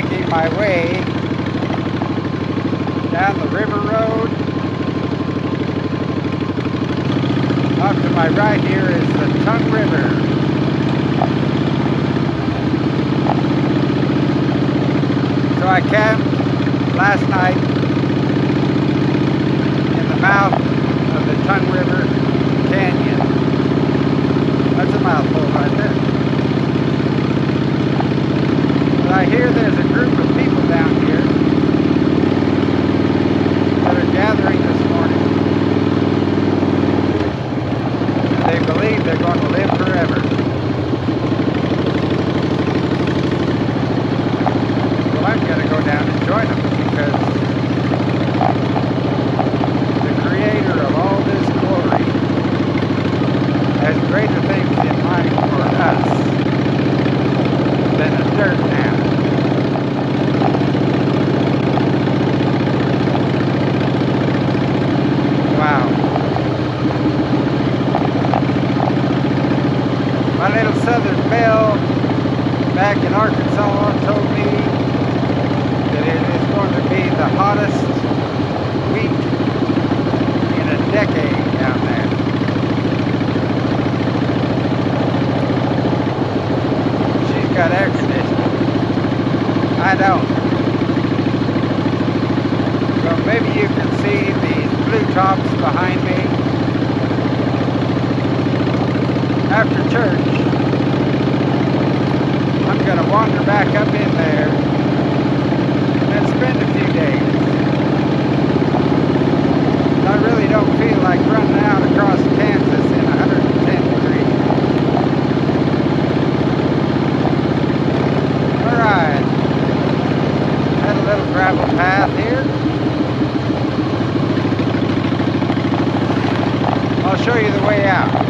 making my way down the river road. Off to my right here is the Tongue River. So I camped last night in the mouth of the Tongue River Canyon. That's a mouthful right there. But I hear there's a group of people down here that are gathering this morning. And they believe they're going to live forever. Well, I'm going to go down and join them because the Creator of all this glory has greater things in mind for us than a dirt nap. Wow. My little Southern Belle back in Arkansas told me that it is going to be the hottest week in a decade down there. She's got air conditioning. I don't. So maybe you can see these blue tops behind me. After church, I'm going to wander back up in there and spend a few days. I really don't feel like running out across Kansas in 110 degrees. Alright, had a little gravel path here. I'll show you the way out.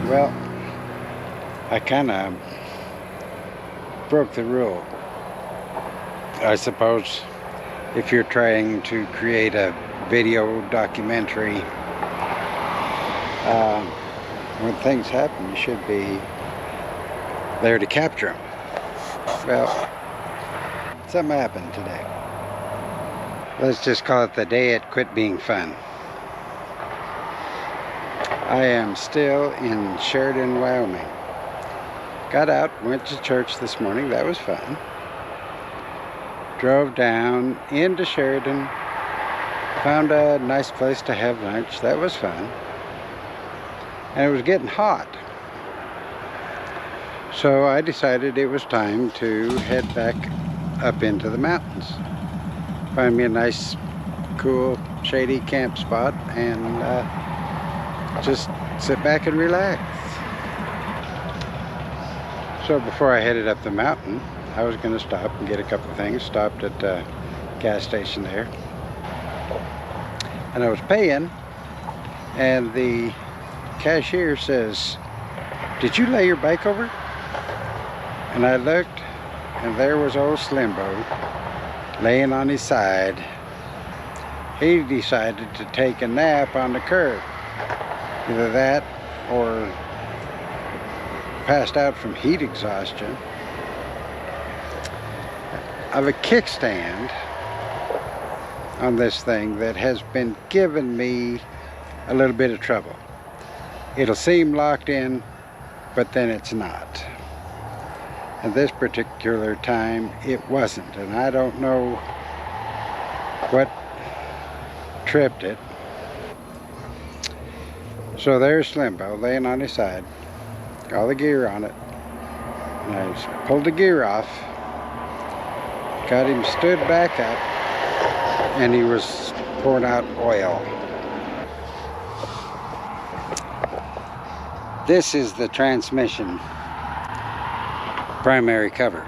Well, I kind of broke the rule. I suppose if you're trying to create a video documentary, when things happen, you should be there to capture them. Well, something happened today. Let's just call it the day it quit being fun. I am still in Sheridan, Wyoming. Got out, went to church this morning. That was fun. Drove down into Sheridan. Found a nice place to have lunch. That was fun. And it was getting hot. So I decided it was time to head back up into the mountains. Find me a nice, cool, shady camp spot and just sit back and relax. So before I headed up the mountain, I was going to stop and get a couple of things. Stopped at the gas station there. And I was paying, and the cashier says, "Did you lay your bike over?" And I looked, and there was Ol Slimbo laying on his side. He decided to take a nap on the curb. Either that or passed out from heat exhaustion. I have a kickstand on this thing that has been giving me a little bit of trouble. It'll seem locked in, but then it's not. And this particular time it wasn't, and I don't know what tripped it. So there's Slimbo laying on his side, all the gear on it. And I just pulled the gear off, got him stood back up, and he was pouring out oil. This is the transmission primary cover.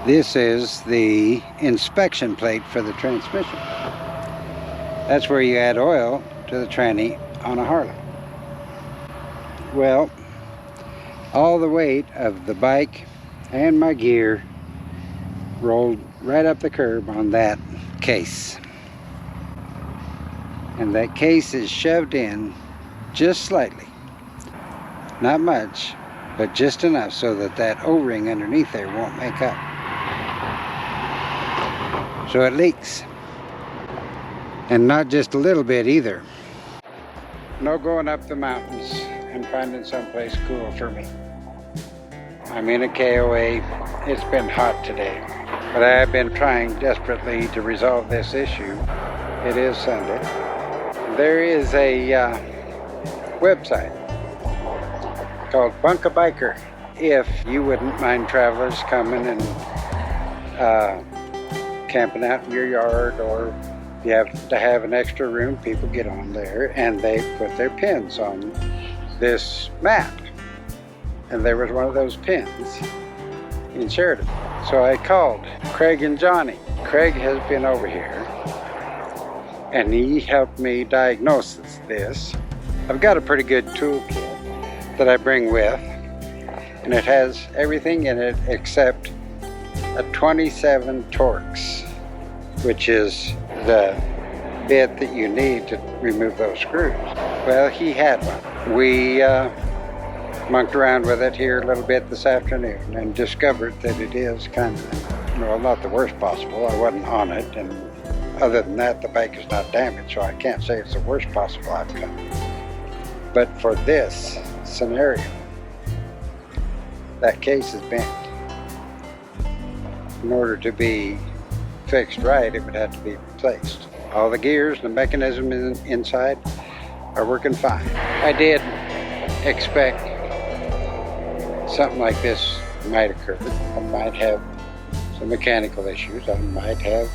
This is the inspection plate for the transmission. That's where you add oil to the tranny on a Harley. Well, all the weight of the bike and my gear rolled right up the curb on that case. And that case is shoved in just slightly. Not much, but just enough so that that O-ring underneath there won't make up. So it leaks. And not just a little bit either. No going up the mountains and finding someplace cool for me. I'm in a KOA. It's been hot today, but I have been trying desperately to resolve this issue. It is Sunday. There is a website called Bunka Biker. If you wouldn't mind travelers coming and camping out in your yard, or if you have to have an extra room, people get on there and they put their pins on this map. And there was one of those pins in Sheridan. So I called Craig and Johnny. Craig has been over here and he helped me diagnose this. I've got a pretty good toolkit that I bring with, and it has everything in it except a 27 Torx, which is the bit that you need to remove those screws. Well, he had one. We monked around with it here a little bit this afternoon and discovered that it is kind of, well, not the worst possible. I wasn't on it, and other than that, the bike is not damaged, so I can't say it's the worst possible outcome. But for this scenario, that case is bent. In order to be fixed right, it would have to be replaced. All the gears, the mechanism inside are working fine. I did expect something like this might occur. I might have some mechanical issues. I might have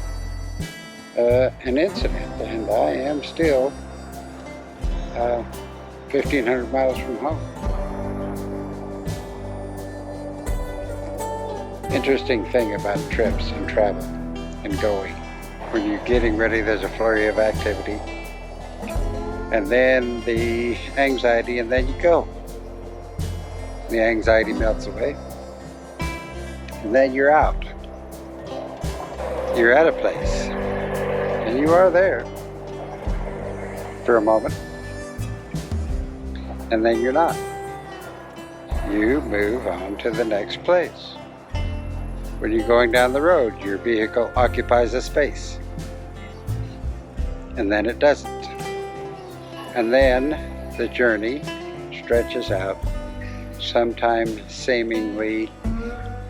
an incident, and I am still 1,500 miles from home. Interesting thing about trips and travel and going. When you're getting ready, there's a flurry of activity. and then the anxiety, and then you go. The anxiety melts away, and then you're out. You're at a place, and you are there for a moment, and then you're not. You move on to the next place. When you're going down the road, your vehicle occupies a space, and then it doesn't. And then the journey stretches out, sometimes seemingly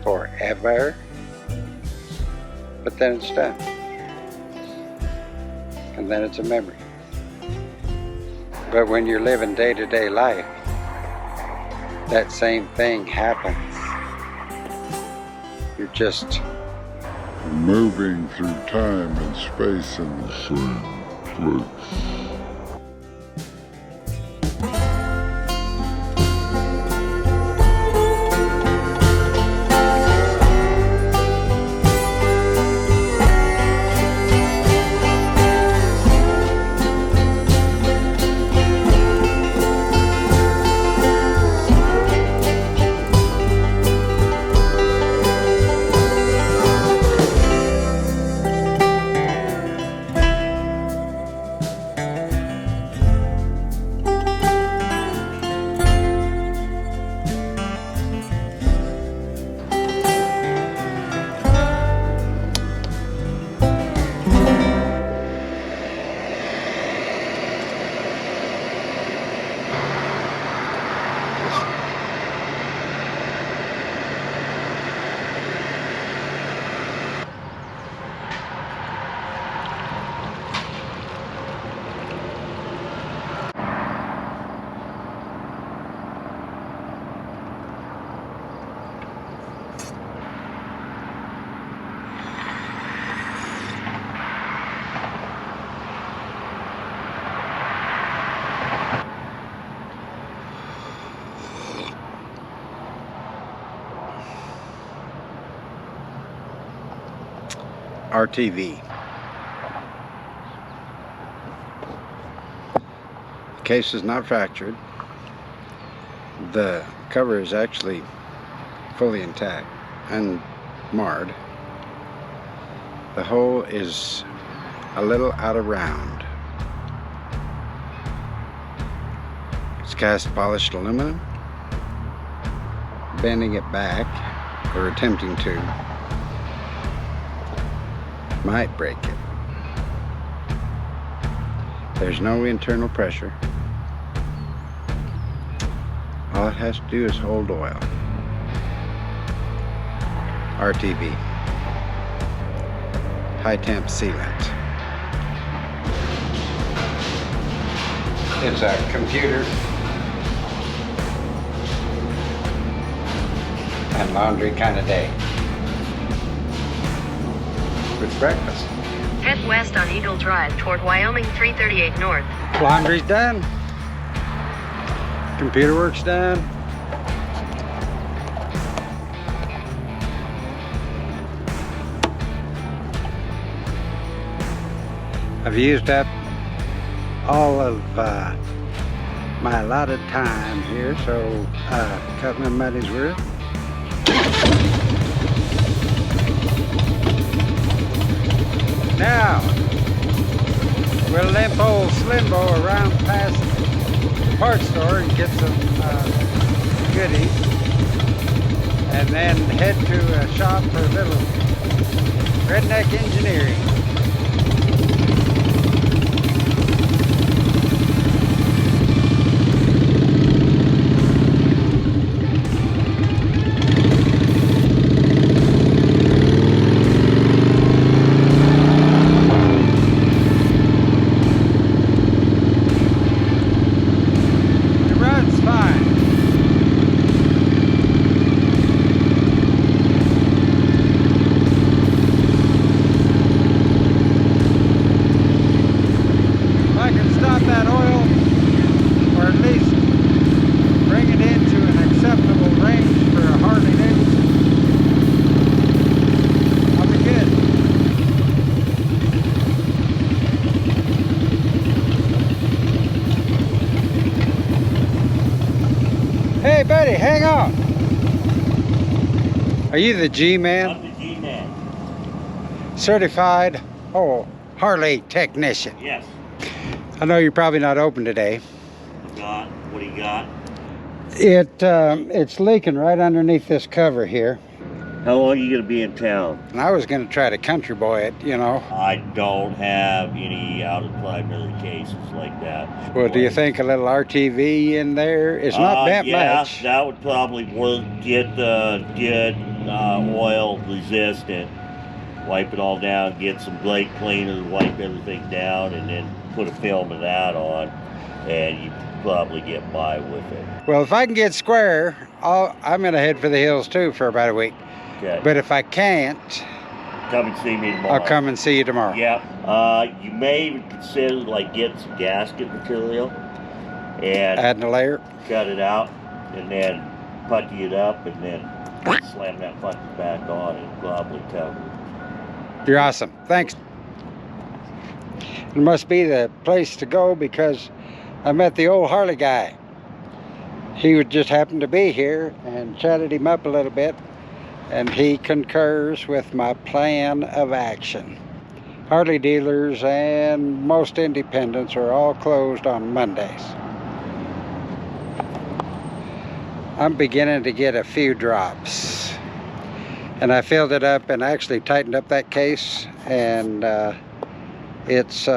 forever, but then it's done. And then it's a memory. But when you're living day-to-day life, that same thing happens. You're just moving through time and space in the same place. RTV. The case is not fractured. The cover is actually fully intact and marred. The hole is a little out of round. It's cast polished aluminum. Bending it back, or attempting to, might break it. There's no internal pressure. All it has to do is hold oil. RTV. High temp sealant. It's a computer and laundry kind of day. With breakfast. Head west on Eagle Drive toward Wyoming 338 North. Laundry's done. Computer work's done. I've used up all of my allotted time here, so cut my money's worth. Now, we'll limp Ol Slimbo around past the parts store and get some goodies, and then head to a shop for a little redneck engineering. buddy, hang on. Are you the G-man? I'm the G-man. Certified, Harley technician. Yes. I know you're probably not open today. What do you got? It's leaking right underneath this cover here. How long are you going to be in town? And I was going to try to country boy it, you know. I don't have any out-of-primary cases like that. Well, do you think a little RTV in there? It's not bent much. Yeah, that would probably work. Get oil resistant. Wipe it all down. Get some brake cleaner. Wipe everything down, and then put a film of that on, and you probably get by with it. Well, if I can get square, I'm going to head for the hills too for about a week. Okay. But if I can't, Come and see me tomorrow. I'll come and see you tomorrow. Yep. You may even consider like getting some gasket material and Adding a layer. cut it out and then putty it up and then slam that putty back on and probably cover it. You're awesome. Thanks. It must be the place to go because I met the old Harley guy. He would just happen to be here and chatted him up a little bit, and he concurs with my plan of action. Harley dealers and most independents are all closed on Mondays. I'm beginning to get a few drops, and I filled it up and actually tightened up that case, and it's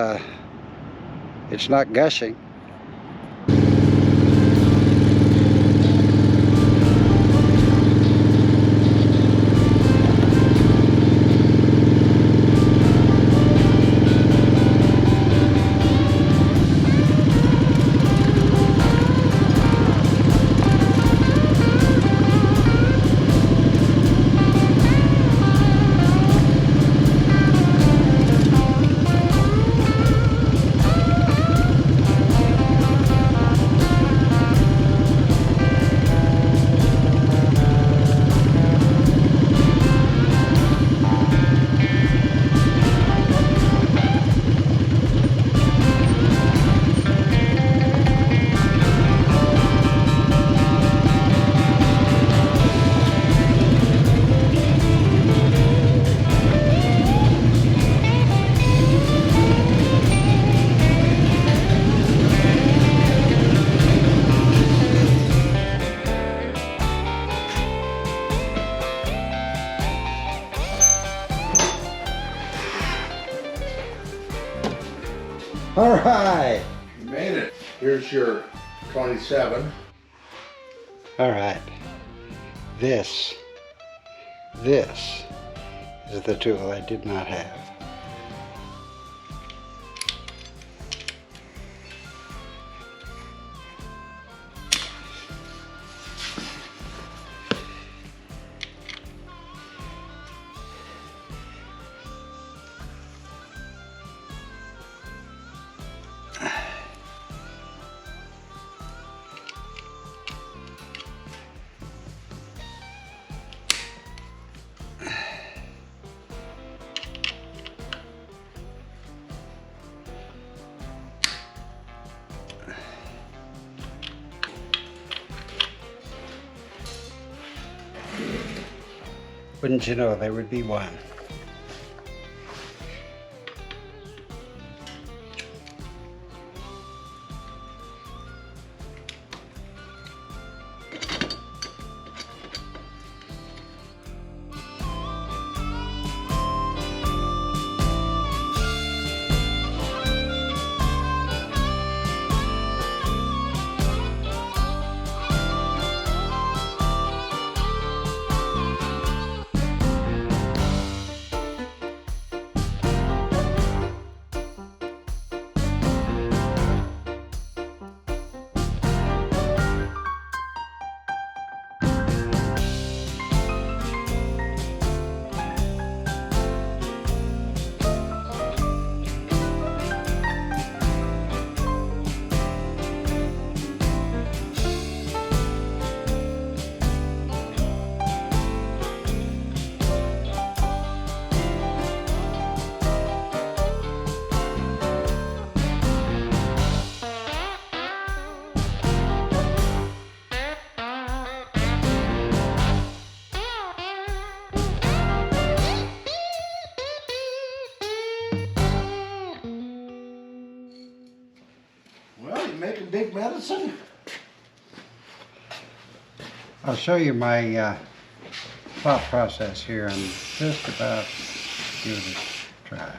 not gushing. All right. You made it. Here's your 27. All right. This is the tool I did not have. Wouldn't you know, there would be one. You making big medicine? I'll show you my thought process here. I'm just about to give it a try.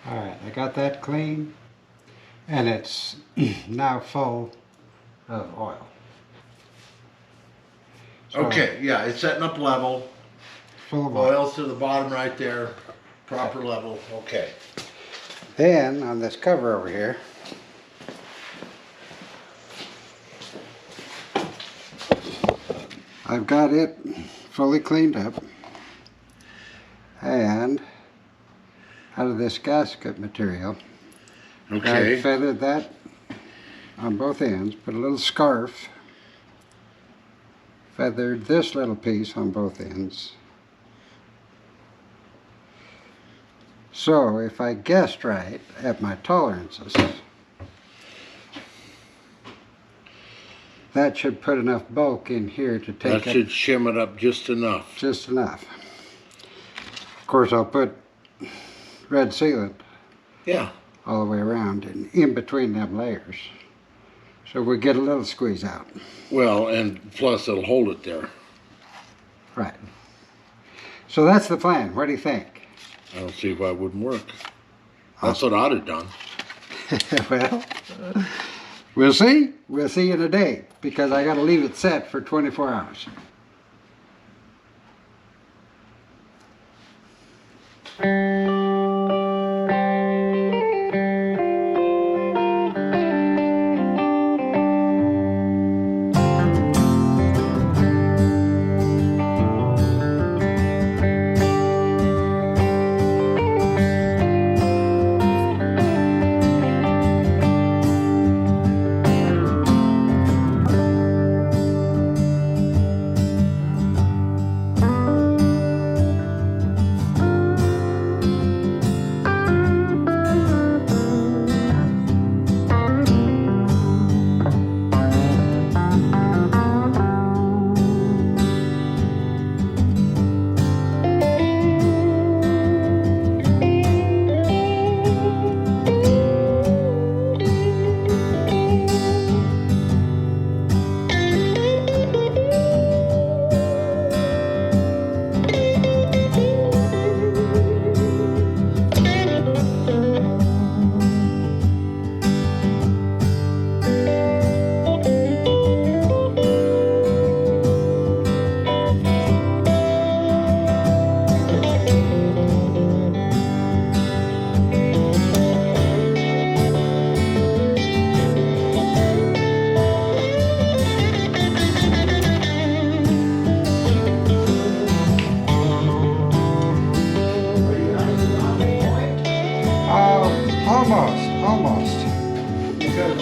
All right, I got that clean, and it's now full of oil. So, Okay, yeah, it's setting up level. full of oil. Oil's to the bottom right there. Proper level. Okay. Then on this cover over here, I've got it fully cleaned up, and out of this gasket material, I feathered that on both ends, put a little scarf, feathered this little piece on both ends. So if I guessed right at my tolerances, that should put enough bulk in here to take That should shim it up just enough. just enough. Of course, I'll put red sealant Yeah. all the way around and in between them layers, so we get a little squeeze out. Well, and plus it'll hold it there. Right. So that's the plan. What do you think? I don't see why it wouldn't work. That's what I'd have done. Well, we'll see. We'll see in a day, because I got to leave it set for 24 hours. Almost. Because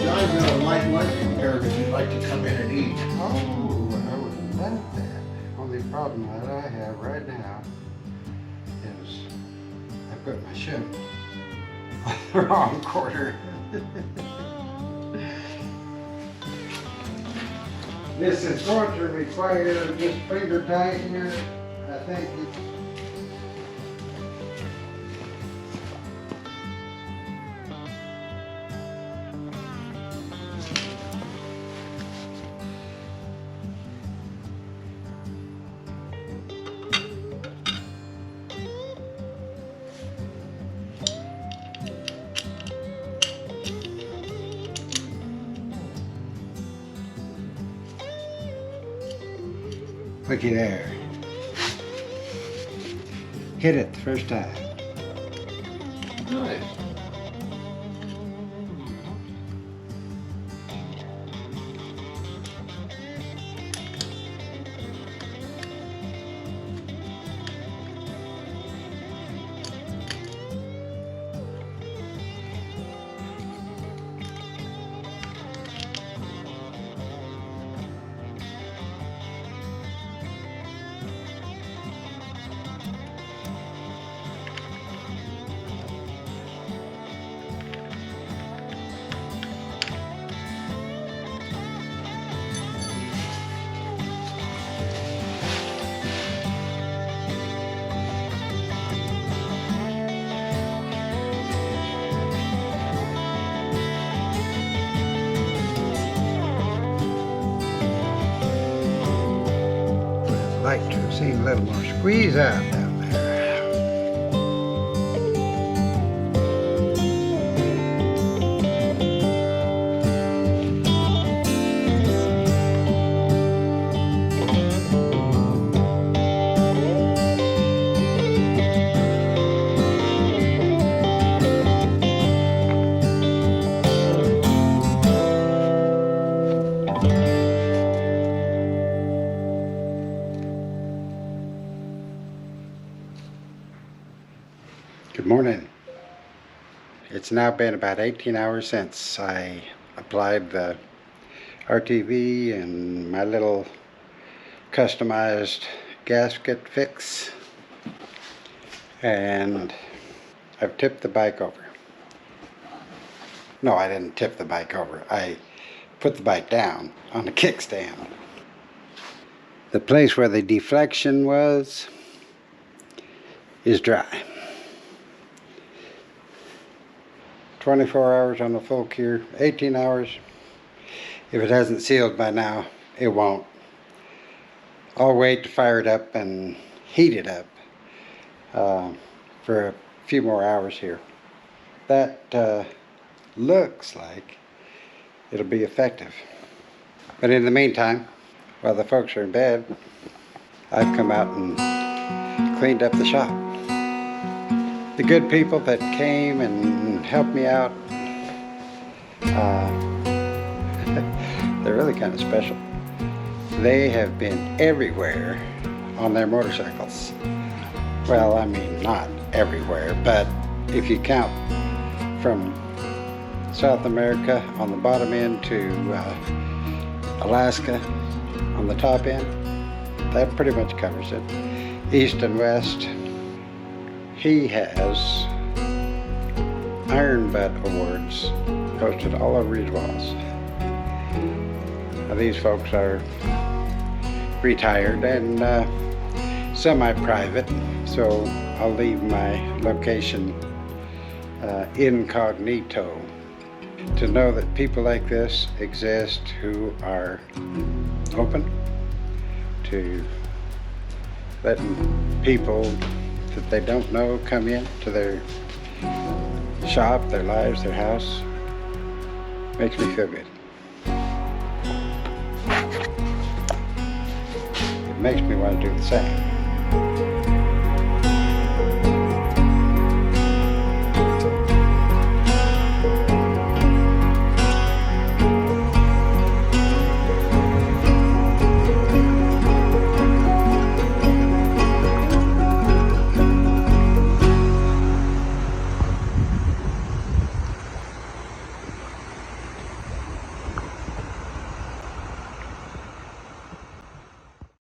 John's got a light lunch prepared if you'd like to come in and eat. Oh, I would love that. Only problem that I have right now is I put my ship on the wrong quarter. This is going to require just finger tight here. I think it's looky there. Hit it the first time. Nice. like to have seen a little more squeeze out down there. Good morning. It's now been about 18 hours since I applied the RTV and my little customized gasket fix, and I've tipped the bike over. No, I didn't tip the bike over. I put the bike down on the kickstand. The place where the deflection was is dry. 24 hours on the full cure, 18 hours. If it hasn't sealed by now, it won't. I'll wait to fire it up and heat it up for a few more hours here. That looks like it'll be effective. But in the meantime, while the folks are in bed, I've come out and cleaned up the shop. The good people that came and helped me out, they're really kind of special. They have been everywhere on their motorcycles. Well, I mean, not everywhere, but if you count from South America on the bottom end to Alaska on the top end, that pretty much covers it. East and west. He has Iron Butt Awards posted all over his walls. Now, these folks are retired and semi-private, so I'll leave my location incognito to know that people like this exist who are open to letting people that they don't know come in to their shop, their lives, their house. Makes me feel good. It makes me want to do the same.